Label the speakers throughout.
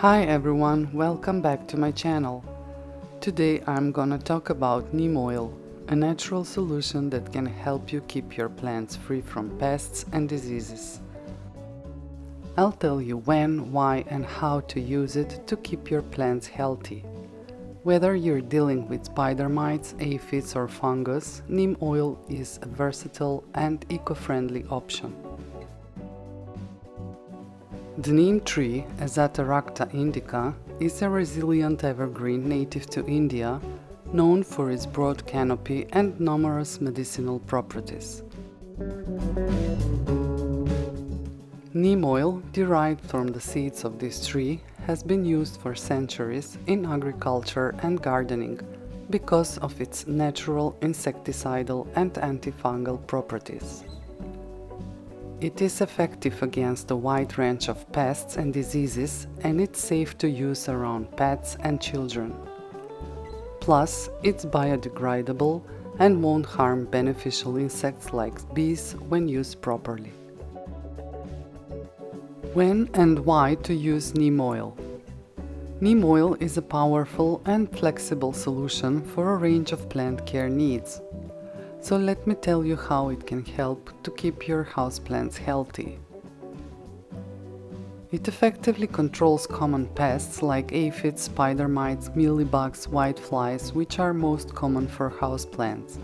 Speaker 1: Hi everyone, welcome back to my channel. Today I'm gonna talk about neem oil, a natural solution that can help you keep your plants free from pests and diseases. I'll tell you when, why and how to use it to keep your plants healthy. Whether you're dealing with spider mites, aphids or fungus, neem oil is a versatile and eco-friendly option. The neem tree, Azadirachta indica, is a resilient evergreen native to India, known for its broad canopy and numerous medicinal properties. Neem oil, derived from the seeds of this tree, has been used for centuries in agriculture and gardening because of its natural insecticidal and antifungal properties. It is effective against a wide range of pests and diseases, and it's safe to use around pets and children. Plus, it's biodegradable and won't harm beneficial insects like bees when used properly. When and why to use neem oil? Neem oil is a powerful and flexible solution for a range of plant care needs. So let me tell you how it can help to keep your houseplants healthy. It effectively controls common pests like aphids, spider mites, mealybugs, whiteflies, which are most common for houseplants.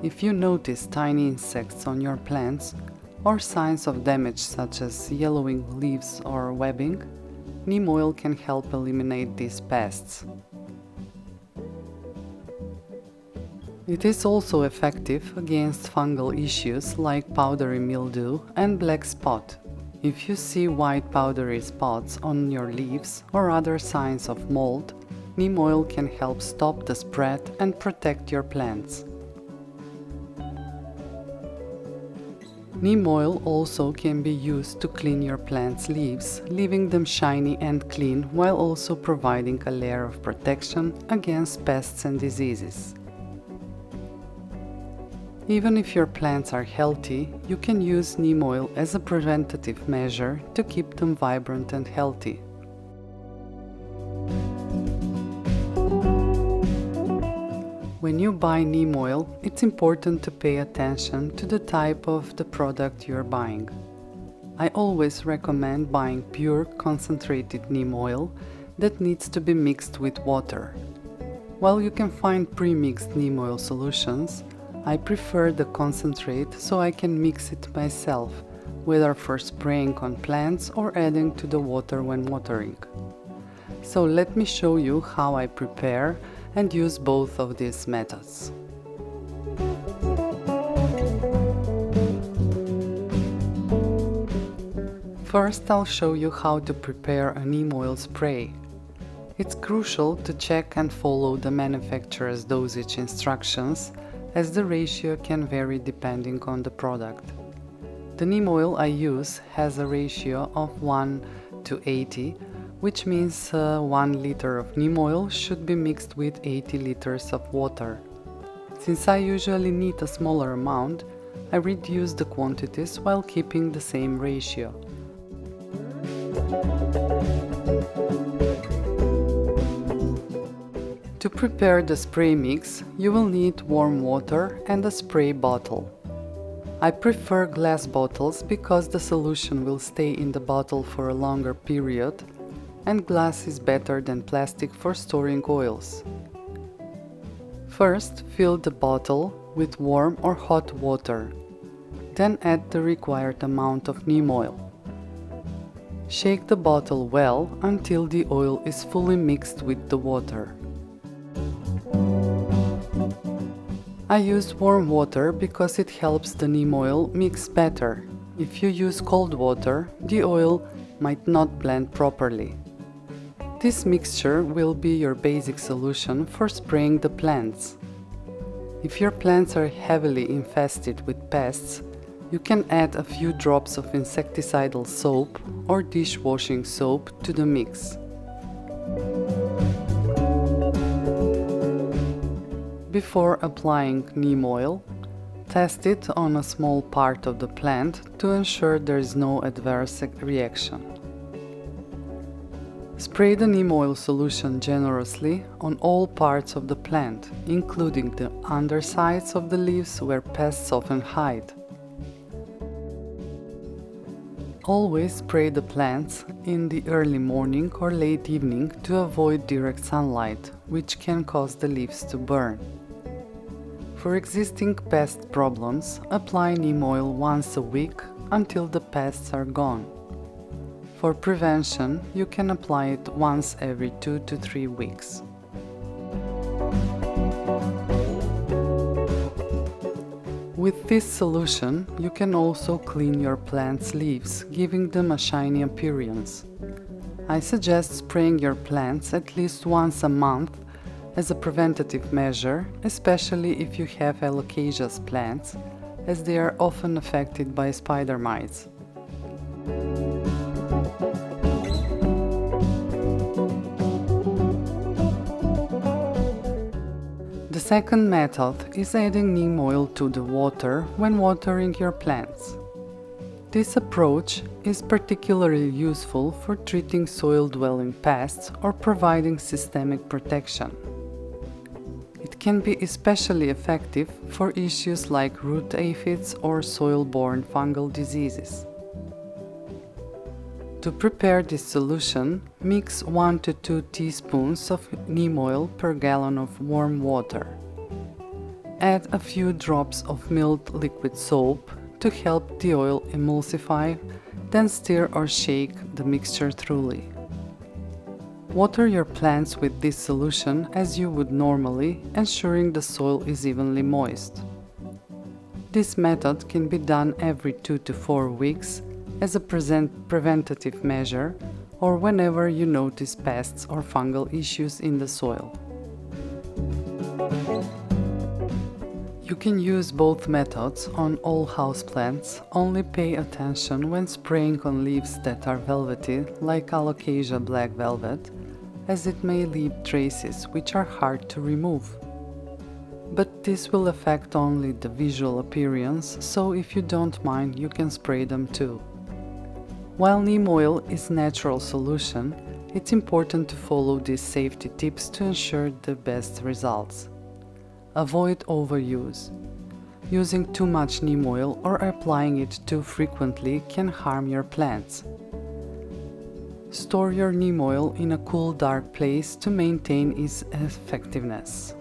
Speaker 1: If you notice tiny insects on your plants or signs of damage such as yellowing leaves or webbing, neem oil can help eliminate these pests. It is also effective against fungal issues like powdery mildew and black spot. If you see white powdery spots on your leaves or other signs of mold, neem oil can help stop the spread and protect your plants. Neem oil also can be used to clean your plants' leaves, leaving them shiny and clean while also providing a layer of protection against pests and diseases. Even if your plants are healthy, you can use neem oil as a preventative measure to keep them vibrant and healthy. When you buy neem oil, it's important to pay attention to the type of the product you're buying. I always recommend buying pure concentrated neem oil that needs to be mixed with water. While you can find pre-mixed neem oil solutions, I prefer the concentrate so I can mix it myself, whether for spraying on plants or adding to the water when watering. So let me show you how I prepare and use both of these methods. First, I'll show you how to prepare a neem oil spray. It's crucial to check and follow the manufacturer's dosage instructions, as the ratio can vary depending on the product. The neem oil I use has a ratio of 1:80, which means 1 liter of neem oil should be mixed with 80 liters of water. Since I usually need a smaller amount, I reduce the quantities while keeping the same ratio. To prepare the spray mix, you will need warm water and a spray bottle. I prefer glass bottles because the solution will stay in the bottle for a longer period, and glass is better than plastic for storing oils. First, fill the bottle with warm or hot water. Then add the required amount of neem oil. Shake the bottle well until the oil is fully mixed with the water. I use warm water because it helps the neem oil mix better. If you use cold water, the oil might not blend properly. This mixture will be your basic solution for spraying the plants. If your plants are heavily infested with pests, you can add a few drops of insecticidal soap or dishwashing soap to the mix. Before applying neem oil, test it on a small part of the plant to ensure there is no adverse reaction. Spray the neem oil solution generously on all parts of the plant, including the undersides of the leaves where pests often hide. Always spray the plants in the early morning or late evening to avoid direct sunlight, which can cause the leaves to burn. For existing pest problems, apply neem oil once a week until the pests are gone. For prevention, you can apply it once every 2 to 3 weeks. With this solution, you can also clean your plant's leaves, giving them a shiny appearance. I suggest spraying your plants at least once a month as a preventative measure, especially if you have alocasia plants, as they are often affected by spider mites. The second method is adding neem oil to the water when watering your plants. This approach is particularly useful for treating soil-dwelling pests or providing systemic protection. It can be especially effective for issues like root aphids or soil-borne fungal diseases. To prepare this solution, mix 1 to 2 teaspoons of neem oil per gallon of warm water. Add a few drops of milled liquid soap to help the oil emulsify, then stir or shake the mixture thoroughly. Water your plants with this solution as you would normally, ensuring the soil is evenly moist. This method can be done every 2 to 4 weeks as a preventative measure or whenever you notice pests or fungal issues in the soil. You can use both methods on all houseplants, only pay attention when spraying on leaves that are velvety, like alocasia black velvet, as it may leave traces which are hard to remove. But this will affect only the visual appearance, so if you don't mind, you can spray them too. While neem oil is a natural solution, it's important to follow these safety tips to ensure the best results. Avoid overuse. Using too much neem oil or applying it too frequently can harm your plants. Store your neem oil in a cool, dark place to maintain its effectiveness.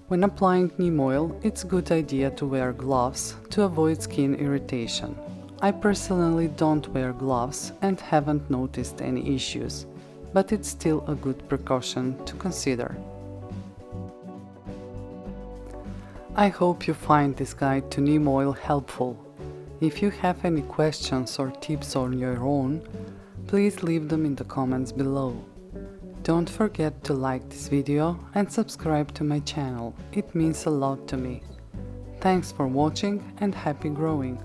Speaker 1: When applying neem oil, it's a good idea to wear gloves to avoid skin irritation. I personally don't wear gloves and haven't noticed any issues, but it's still a good precaution to consider. I hope you find this guide to neem oil helpful. If you have any questions or tips on your own, please leave them in the comments below. Don't forget to like this video and subscribe to my channel, it means a lot to me. Thanks for watching and happy growing!